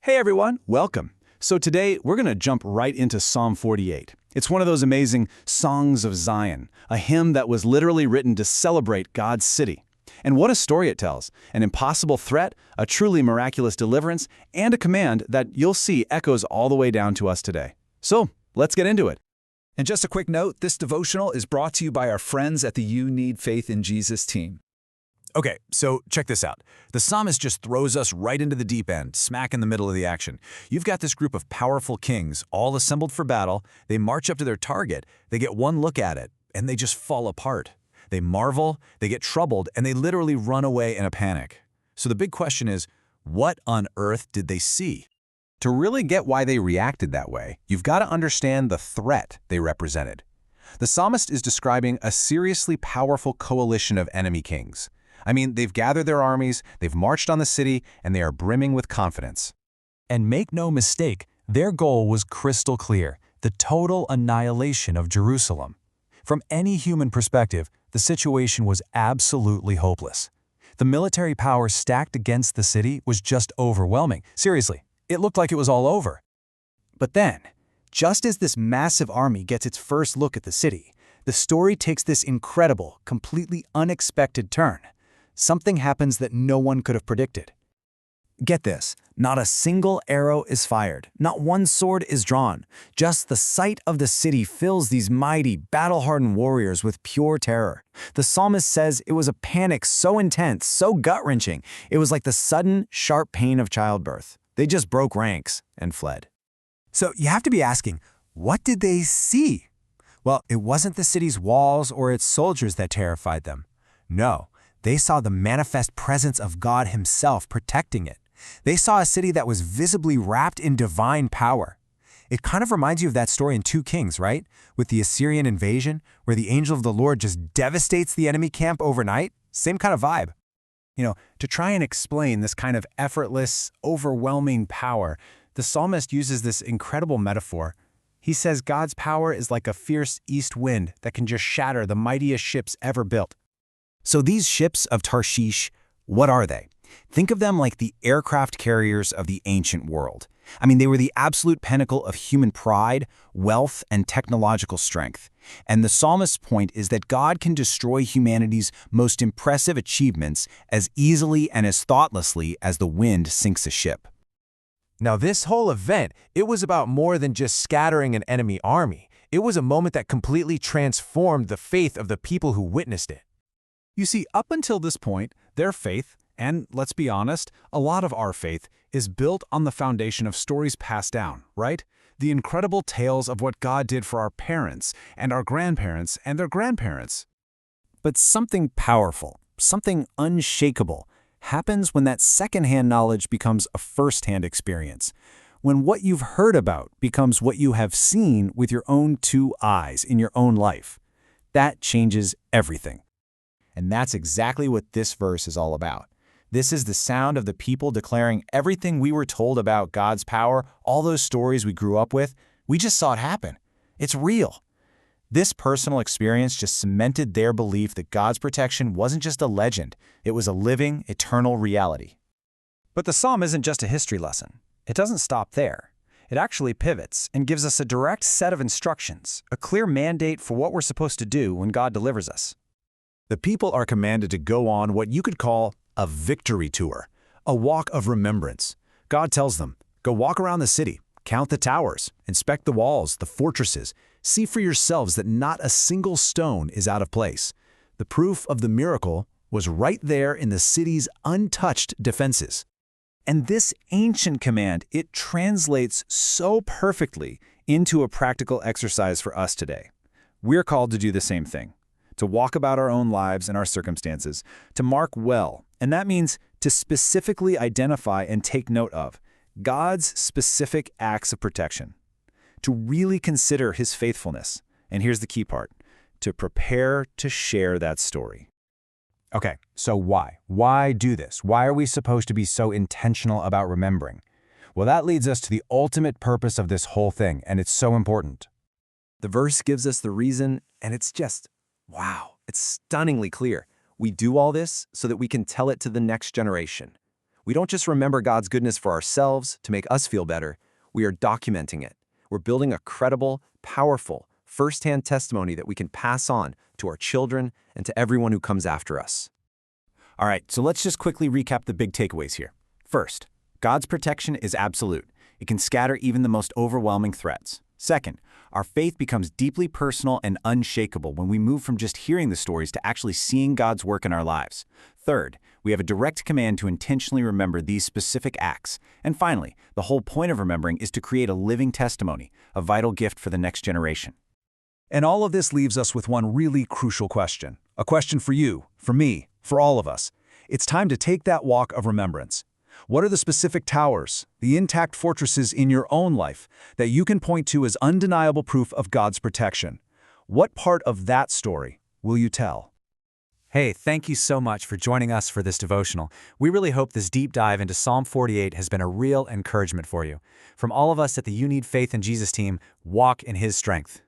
Hey everyone, welcome. So today we're going to jump right into Psalm 48. It's one of those amazing songs of Zion, a hymn that was literally written to celebrate God's city. And what a story it tells, an impossible threat, a truly miraculous deliverance, and a command that you'll see echoes all the way down to us today. So let's get into it. And just a quick note, this devotional is brought to you by our friends at the You Need Faith in Jesus team. Okay, so check this out. The psalmist just throws us right into the deep end, smack in the middle of the action. You've got this group of powerful kings, all assembled for battle. They march up to their target, they get one look at it, and they just fall apart. They marvel, they get troubled, and they literally run away in a panic. So the big question is, what on earth did they see? To really get why they reacted that way, you've got to understand the threat they represented. The psalmist is describing a seriously powerful coalition of enemy kings. I mean, they've gathered their armies, they've marched on the city, and they are brimming with confidence. And make no mistake, their goal was crystal clear: the total annihilation of Jerusalem. From any human perspective, the situation was absolutely hopeless. The military power stacked against the city was just overwhelming. Seriously, it looked like it was all over. But then, just as this massive army gets its first look at the city, the story takes this incredible, completely unexpected turn. Something happens that no one could have predicted. Get this, not a single arrow is fired, not one sword is drawn. Just the sight of the city fills these mighty, battle-hardened warriors with pure terror. The psalmist says it was a panic so intense, so gut-wrenching, it was like the sudden, sharp pain of childbirth. They just broke ranks and fled. So you have to be asking, what did they see? Well, it wasn't the city's walls or its soldiers that terrified them. No. They saw the manifest presence of God Himself protecting it. They saw a city that was visibly wrapped in divine power. It kind of reminds you of that story in 2 Kings, right? With the Assyrian invasion, where the angel of the Lord just devastates the enemy camp overnight. Same kind of vibe. To try and explain this kind of effortless, overwhelming power, the psalmist uses this incredible metaphor. He says God's power is like a fierce east wind that can just shatter the mightiest ships ever built. So these ships of Tarshish, what are they? Think of them like the aircraft carriers of the ancient world. I mean, they were the absolute pinnacle of human pride, wealth, and technological strength. And the psalmist's point is that God can destroy humanity's most impressive achievements as easily and as thoughtlessly as the wind sinks a ship. Now, this whole event, it was about more than just scattering an enemy army. It was a moment that completely transformed the faith of the people who witnessed it. You see, up until this point, their faith, and let's be honest, a lot of our faith, is built on the foundation of stories passed down, right? The incredible tales of what God did for our parents and our grandparents and their grandparents. But something powerful, something unshakable, happens when that secondhand knowledge becomes a first-hand experience. When what you've heard about becomes what you have seen with your own 2 eyes in your own life. That changes everything. And that's exactly what this verse is all about. This is the sound of the people declaring everything we were told about God's power, all those stories we grew up with. We just saw it happen. It's real. This personal experience just cemented their belief that God's protection wasn't just a legend, it was a living, eternal reality. But the psalm isn't just a history lesson. It doesn't stop there. It actually pivots and gives us a direct set of instructions, a clear mandate for what we're supposed to do when God delivers us. The people are commanded to go on what you could call a victory tour, a walk of remembrance. God tells them, go walk around the city, count the towers, inspect the walls, the fortresses, see for yourselves that not a single stone is out of place. The proof of the miracle was right there in the city's untouched defenses. And this ancient command, it translates so perfectly into a practical exercise for us today. We're called to do the same thing. To walk about our own lives and our circumstances, to mark well, and that means to specifically identify and take note of God's specific acts of protection, to really consider His faithfulness, and here's the key part, to prepare to share that story. Okay, so why? Why do this? Why are we supposed to be so intentional about remembering? Well, that leads us to the ultimate purpose of this whole thing, and it's so important. The verse gives us the reason, and it's just, wow, it's stunningly clear. We do all this so that we can tell it to the next generation. We don't just remember God's goodness for ourselves to make us feel better. We are documenting it. We're building a credible, powerful, first-hand testimony that we can pass on to our children and to everyone who comes after us. All right, so let's just quickly recap the big takeaways here. First, God's protection is absolute. It can scatter even the most overwhelming threats. Second, our faith becomes deeply personal and unshakable when we move from just hearing the stories to actually seeing God's work in our lives. Third, we have a direct command to intentionally remember these specific acts. And finally, the whole point of remembering is to create a living testimony, a vital gift for the next generation. And all of this leaves us with one really crucial question. A question for you, for me, for all of us. It's time to take that walk of remembrance. What are the specific towers, the intact fortresses in your own life that you can point to as undeniable proof of God's protection? What part of that story will you tell? Hey, thank you so much for joining us for this devotional. We really hope this deep dive into Psalm 48 has been a real encouragement for you. From all of us at the You Need Faith in Jesus team, walk in His strength.